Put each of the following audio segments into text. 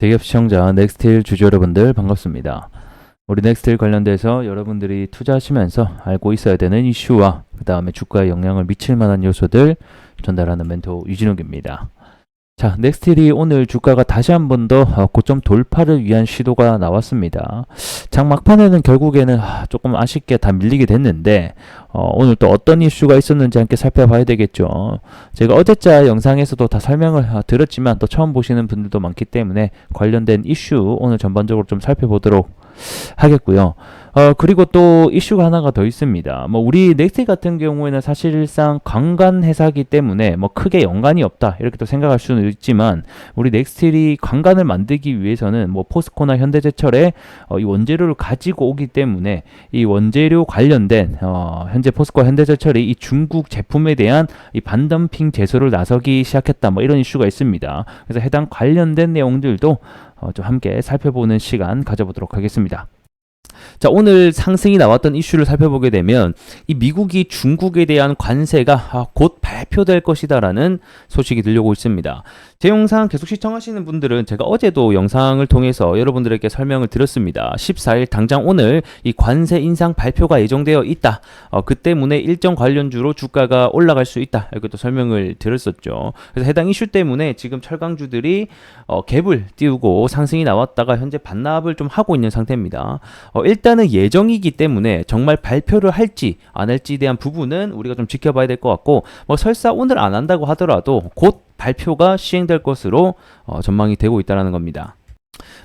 대기업 시청자 넥스틸 주주 여러분들 반갑습니다. 우리 넥스틸 관련돼서 여러분들이 투자하시면서 알고 있어야 되는 이슈와 그 다음에 주가에 영향을 미칠 만한 요소들 전달하는 멘토 유진욱입니다. 자, 넥스틸이 오늘 주가가 다시 한 번 더 고점 돌파를 위한 시도가 나왔습니다. 장 막판에는 결국에는 조금 아쉽게 다 밀리게 됐는데 오늘 또 어떤 이슈가 있었는지 함께 살펴봐야 되겠죠. 제가 어제자 영상에서도 다 설명을 드렸지만 또 처음 보시는 분들도 많기 때문에 관련된 이슈 오늘 전반적으로 좀 살펴보도록 하겠고요. 그리고 또 이슈가 하나가 더 있습니다. 우리 넥스틸 같은 경우에는 사실상 관광 회사이기 때문에 크게 연관이 없다 이렇게 또 생각할 수는 있지만 우리 넥스틸이 관광을 만들기 위해서는 포스코나 현대제철에 이 원재료를 가지고 오기 때문에 이 원재료 관련된 현재 포스코 현대제철이 이 중국 제품에 대한 이 반덤핑 제소를 나서기 시작했다 이런 이슈가 있습니다. 그래서 해당 관련된 내용들도 좀 함께 살펴보는 시간 가져보도록 하겠습니다. 자, 오늘 상승이 나왔던 이슈를 살펴보게 되면 이 미국이 중국에 대한 관세가 곧 발표될 것이다라는 소식이 들려오고 있습니다. 제 영상 계속 시청하시는 분들은 제가 어제도 영상을 통해서 여러분들에게 설명을 드렸습니다. 14일 당장 오늘 이 관세 인상 발표가 예정되어 있다. 그 때문에 일정 관련주로 주가가 올라갈 수 있다. 이렇게 또 설명을 드렸었죠. 그래서 해당 이슈 때문에 지금 철강주들이 갭을 띄우고 상승이 나왔다가 현재 반납을 좀 하고 있는 상태입니다. 일단은 예정이기 때문에 정말 발표를 할지 안 할지에 대한 부분은 우리가 좀 지켜봐야 될 것 같고 설사 오늘 안 한다고 하더라도 곧 발표가 시행될 것으로 전망이 되고 있다는 겁니다.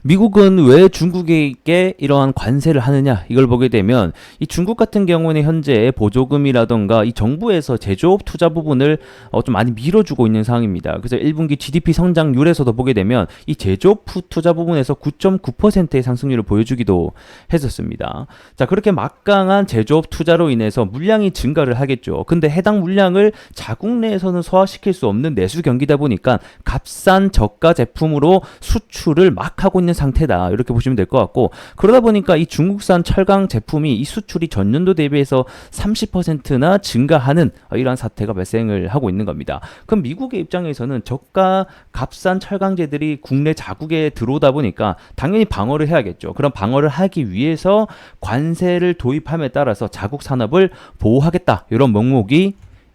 미국은 왜 중국에게 이러한 관세를 하느냐 이걸 보게 되면 이 중국 같은 경우는 현재 보조금이라던가 이 정부에서 제조업 투자 부분을 좀 많이 밀어주고 있는 상황입니다. 그래서 1분기 GDP 성장률에서도 보게 되면 이 제조업 투자 부분에서 9.9%의 상승률을 보여주기도 했었습니다. 자, 그렇게 막강한 제조업 투자로 인해서 물량이 증가를 하겠죠. 근데 해당 물량을 자국 내에서는 소화시킬 수 없는 내수 경기다 보니까 값싼 저가 제품으로 수출을 막 하고 있는 상태다 이렇게 보시면 될 것 같고 그러다 보니까 이 중국산 철강 제품이 이 수출이 전년도 대비해서 30%나 증가하는 이러한 사태가 발생을 하고 있는 겁니다. 그럼 미국의 입장에서는 저가 값싼 철강제들이 국내 자국에 들어오다 보니까 당연히 방어를 해야겠죠. 그럼 방어를 하기 위해서 관세를 도입함에 따라서 자국 산업을 보호하겠다 이런 명목이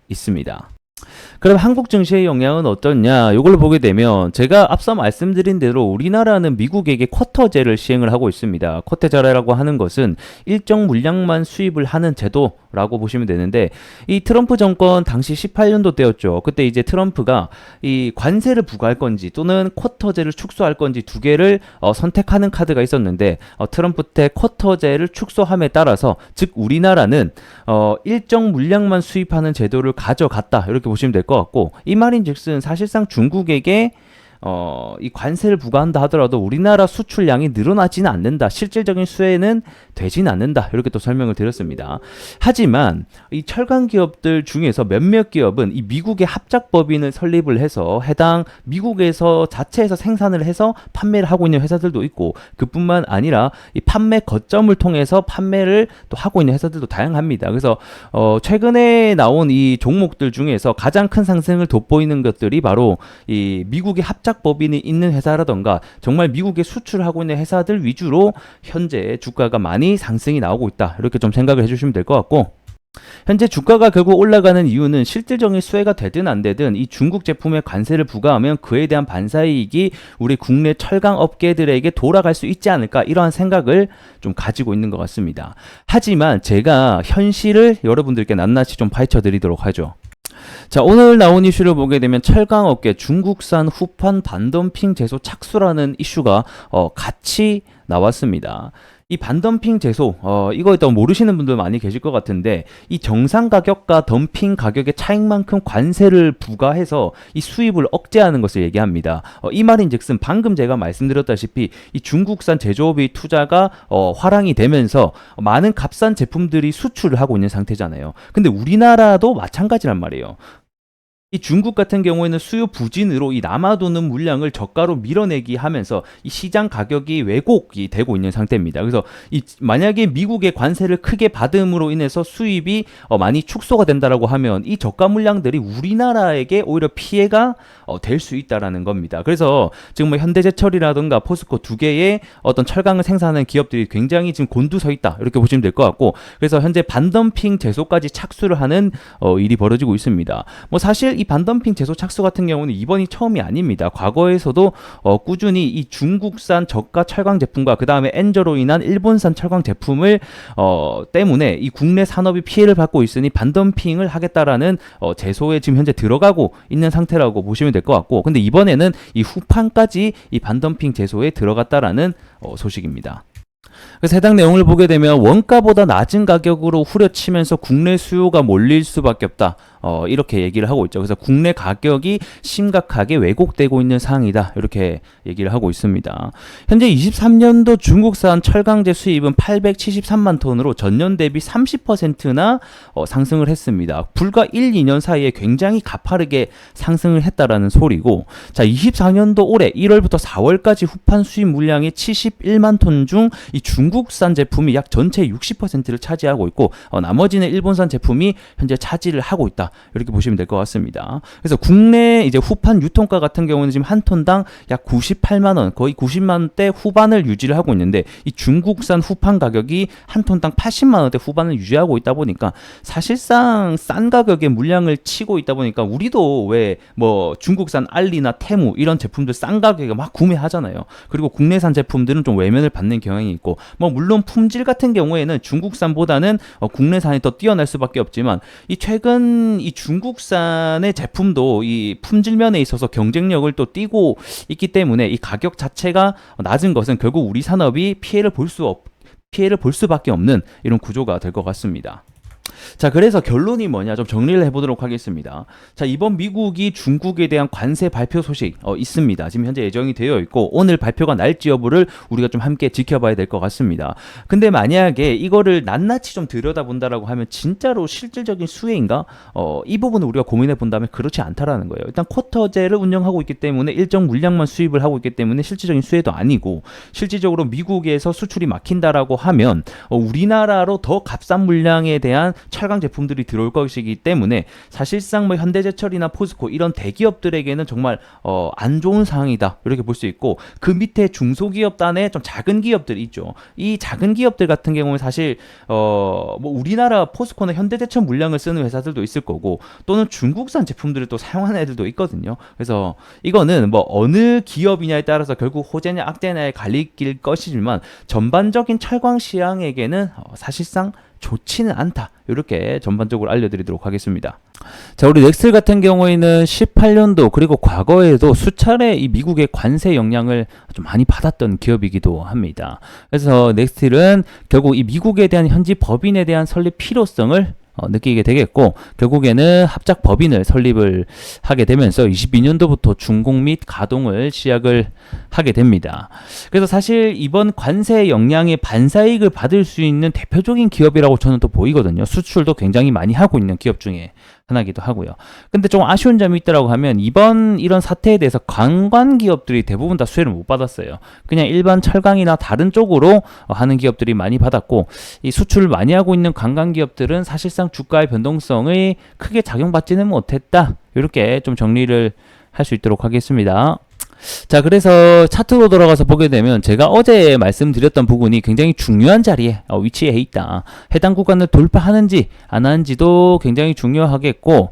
있습니다. 그럼 한국 증시의 영향은 어떻냐? 이걸 보게 되면 제가 앞서 말씀드린 대로 우리나라는 미국에게 쿼터제를 시행을 하고 있습니다. 쿼터제라고 하는 것은 일정 물량만 수입을 하는 제도라고 보시면 되는데 이 트럼프 정권 당시 18년도 때였죠. 그때 이제 트럼프가 이 관세를 부과할 건지 또는 쿼터제를 축소할 건지 두 개를 선택하는 카드가 있었는데 트럼프 때 쿼터제를 축소함에 따라서 즉 우리나라는 일정 물량만 수입하는 제도를 가져갔다 이렇게 보시면 될 것 같고 이 말인즉슨 사실상 중국에게 이 관세를 부과한다 하더라도 우리나라 수출량이 늘어나지는 않는다. 실질적인 수혜는 되지는 않는다. 이렇게 또 설명을 드렸습니다. 하지만 이 철강 기업들 중에서 몇몇 기업은 이 미국의 합작법인을 설립을 해서 해당 미국에서 자체에서 생산을 해서 판매를 하고 있는 회사들도 있고 그뿐만 아니라 이 판매 거점을 통해서 판매를 또 하고 있는 회사들도 다양합니다. 그래서 최근에 나온 이 종목들 중에서 가장 큰 상승을 돋보이는 것들이 바로 이 미국의 합작법인이 있는 회사라던가 정말 미국에 수출하고 있는 회사들 위주로 현재 주가가 많이 상승이 나오고 있다. 이렇게 좀 생각을 해주시면 될 것 같고 현재 주가가 결국 올라가는 이유는 실질적인 수혜가 되든 안 되든 이 중국 제품에 관세를 부과하면 그에 대한 반사이익이 우리 국내 철강 업계들에게 돌아갈 수 있지 않을까 이러한 생각을 좀 가지고 있는 것 같습니다. 하지만 제가 현실을 여러분들께 낱낱이 좀 파헤쳐 드리도록 하죠. 자, 오늘 나온 이슈를 보게 되면 철강업계 중국산 후판 반덤핑 제소 착수라는 이슈가 같이 나왔습니다. 이 반덤핑 제소, 이거 일단 모르시는 분들 많이 계실 것 같은데 이 정상 가격과 덤핑 가격의 차익만큼 관세를 부과해서 이 수입을 억제하는 것을 얘기합니다. 이 말인즉슨 방금 제가 말씀드렸다시피 이 중국산 제조업의 투자가 화랑이 되면서 많은 값싼 제품들이 수출을 하고 있는 상태잖아요. 근데 우리나라도 마찬가지란 말이에요. 이 중국 같은 경우에는 수요 부진으로 이 남아도는 물량을 저가로 밀어내기 하면서 이 시장 가격이 왜곡이 되고 있는 상태입니다. 그래서 만약에 미국의 관세를 크게 받음으로 인해서 수입이 많이 축소가 된다라고 하면 이 저가 물량들이 우리나라에게 오히려 피해가 될 수 있다라는 겁니다. 그래서 지금 뭐 현대제철이라든가 포스코 두 개의 어떤 철강을 생산하는 기업들이 굉장히 지금 곤두서 있다 이렇게 보시면 될 것 같고, 그래서 현재 반덤핑 제소까지 착수를 하는 일이 벌어지고 있습니다. 뭐 사실 이 반덤핑 제소 착수 같은 경우는 이번이 처음이 아닙니다. 과거에서도 꾸준히 이 중국산 저가 철강 제품과 그 다음에 엔저로 인한 일본산 철강 제품을 때문에 이 국내 산업이 피해를 받고 있으니 반덤핑을 하겠다라는 제소에 지금 현재 들어가고 있는 상태라고 보시면 될 것 같고, 근데 이번에는 이 후판까지 이 반덤핑 제소에 들어갔다라는 소식입니다. 그래서 해당 내용을 보게 되면 원가보다 낮은 가격으로 후려치면서 국내 수요가 몰릴 수밖에 없다. 이렇게 얘기를 하고 있죠. 그래서 국내 가격이 심각하게 왜곡되고 있는 상황이다. 이렇게 얘기를 하고 있습니다. 현재 23년도 중국산 철강제 수입은 873만 톤으로 전년 대비 30%나 상승을 했습니다. 불과 1, 2년 사이에 굉장히 가파르게 상승을 했다라는 소리고, 자, 24년도 올해 1월부터 4월까지 후판 수입 물량이 71만 톤 중 이 중국산 제품이 약 전체의 60%를 차지하고 있고, 나머지는 일본산 제품이 현재 차지를 하고 있다. 이렇게 보시면 될 것 같습니다. 그래서 국내 이제 후판 유통가 같은 경우는 지금 한 톤당 약 98만 원, 거의 90만 원대 후반을 유지를 하고 있는데, 이 중국산 후판 가격이 한 톤당 80만 원대 후반을 유지하고 있다 보니까 사실상 싼 가격에 물량을 치고 있다 보니까 우리도 왜 뭐 중국산 알리나 테무 이런 제품들 싼 가격에 막 구매하잖아요. 그리고 국내산 제품들은 좀 외면을 받는 경향이 있고, 뭐 물론 품질 같은 경우에는 중국산보다는 국내산이 더 뛰어날 수밖에 없지만, 이 최근 이 중국산의 제품도 이 품질 면에 있어서 경쟁력을 또 띄고 있기 때문에 이 가격 자체가 낮은 것은 결국 우리 산업이 피해를 볼 수밖에 없는 이런 구조가 될 것 같습니다. 자, 그래서 결론이 뭐냐 좀 정리를 해보도록 하겠습니다. 자, 이번 미국이 중국에 대한 관세 발표 소식 있습니다. 지금 현재 예정이 되어 있고, 오늘 발표가 날지 여부를 우리가 좀 함께 지켜봐야 될 것 같습니다. 근데 만약에 이거를 낱낱이 좀 들여다본다라고 하면 진짜로 실질적인 수혜인가? 이 부분을 우리가 고민해 본다면 그렇지 않다라는 거예요. 일단 쿼터제를 운영하고 있기 때문에 일정 물량만 수입을 하고 있기 때문에 실질적인 수혜도 아니고, 실질적으로 미국에서 수출이 막힌다라고 하면 우리나라로 더 값싼 물량에 대한 철강 제품들이 들어올 것이기 때문에 사실상 뭐 현대제철이나 포스코 이런 대기업들에게는 정말 안 좋은 상황이다 이렇게 볼 수 있고, 그 밑에 중소기업 단에 좀 작은 기업들이 있죠. 이 작은 기업들 같은 경우는 사실 뭐 우리나라 포스코나 현대제철 물량을 쓰는 회사들도 있을 거고, 또는 중국산 제품들을 또 사용하는 애들도 있거든요. 그래서 이거는 뭐 어느 기업이냐에 따라서 결국 호재냐 악재냐에 갈릴 것이지만, 전반적인 철강 시장에게는 사실상 좋지는 않다. 이렇게 전반적으로 알려드리도록 하겠습니다. 자, 우리 넥슬 같은 경우에는 18년도 그리고 과거에도 수차례 이 미국의 관세 영향을 좀 많이 받았던 기업이기도 합니다. 그래서 넥슬은 결국 이 미국에 대한 현지 법인에 대한 설립 필요성을 느끼게 되겠고, 결국에는 합작 법인을 설립을 하게 되면서 22년도부터 준공 및 가동을 시작을 하게 됩니다. 그래서 사실 이번 관세 영향의 반사이익을 받을 수 있는 대표적인 기업이라고 저는 또 보이거든요. 수출도 굉장히 많이 하고 있는 기업 중에 하나기도 하고요. 근데 좀 아쉬운 점이 있다라고 하면, 이번 이런 사태에 대해서 관광 기업들이 대부분 다 수혜를 못 받았어요. 그냥 일반 철강이나 다른 쪽으로 하는 기업들이 많이 받았고, 이 수출을 많이 하고 있는 관광 기업들은 사실상 주가의 변동성이 크게 작용받지는 못했다. 이렇게 좀 정리를 할 수 있도록 하겠습니다. 자, 그래서 차트로 돌아가서 보게 되면 제가 어제 말씀드렸던 부분이 굉장히 중요한 자리에 위치해 있다. 해당 구간을 돌파하는지 안 하는지도 굉장히 중요하겠고,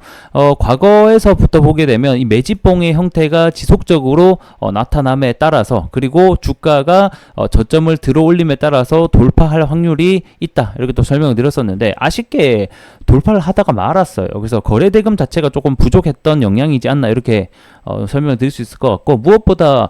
과거에서부터 보게 되면 이 매집봉의 형태가 지속적으로 나타남에 따라서, 그리고 주가가 저점을 들어 올림에 따라서 돌파할 확률이 있다. 이렇게 또 설명을 드렸었는데, 아쉽게 돌파를 하다가 말았어요. 그래서 거래대금 자체가 조금 부족했던 영향이지 않나 이렇게 설명을 드릴 수 있을 것 같고, 무엇보다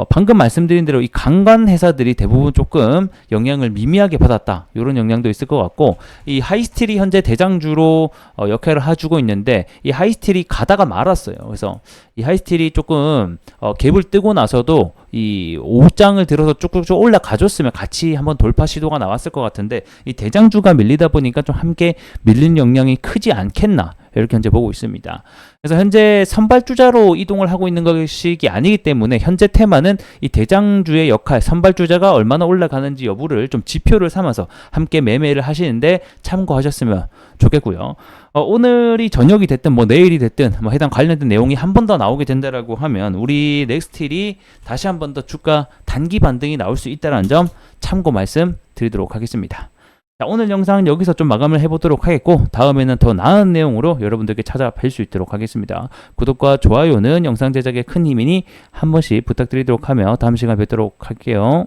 방금 말씀드린 대로 이 관광 회사들이 대부분 조금 영향을 미미하게 받았다. 이런 영향도 있을 것 같고, 이 하이스틸이 현재 대장주로 역할을 해주고 있는데, 이 하이스틸이 가다가 말았어요. 그래서 이 하이스틸이 조금 갭을 뜨고 나서도 이 5장을 들어서 쭉쭉쭉 올라가줬으면 같이 한번 돌파 시도가 나왔을 것 같은데, 이 대장주가 밀리다 보니까 좀 함께 밀린 영향이 크지 않겠나 이렇게 현재 보고 있습니다. 그래서 현재 선발주자로 이동을 하고 있는 것이 아니기 때문에 현재 테마는 이 대장주의 역할, 선발주자가 얼마나 올라가는지 여부를 좀 지표를 삼아서 함께 매매를 하시는데 참고하셨으면 좋겠고요. 오늘이 저녁이 됐든 뭐 내일이 됐든 뭐 해당 관련된 내용이 한 번 더 나오게 된다라고 하면 우리 넥스틸이 다시 한 번 더 주가 단기 반등이 나올 수 있다는 점 참고 말씀 드리도록 하겠습니다. 자, 오늘 영상 여기서 좀 마감을 해보도록 하겠고 다음에는 더 나은 내용으로 여러분들께 찾아뵐 수 있도록 하겠습니다. 구독과 좋아요는 영상 제작에 큰 힘이니 한 번씩 부탁드리도록 하며 다음 시간에 뵙도록 할게요.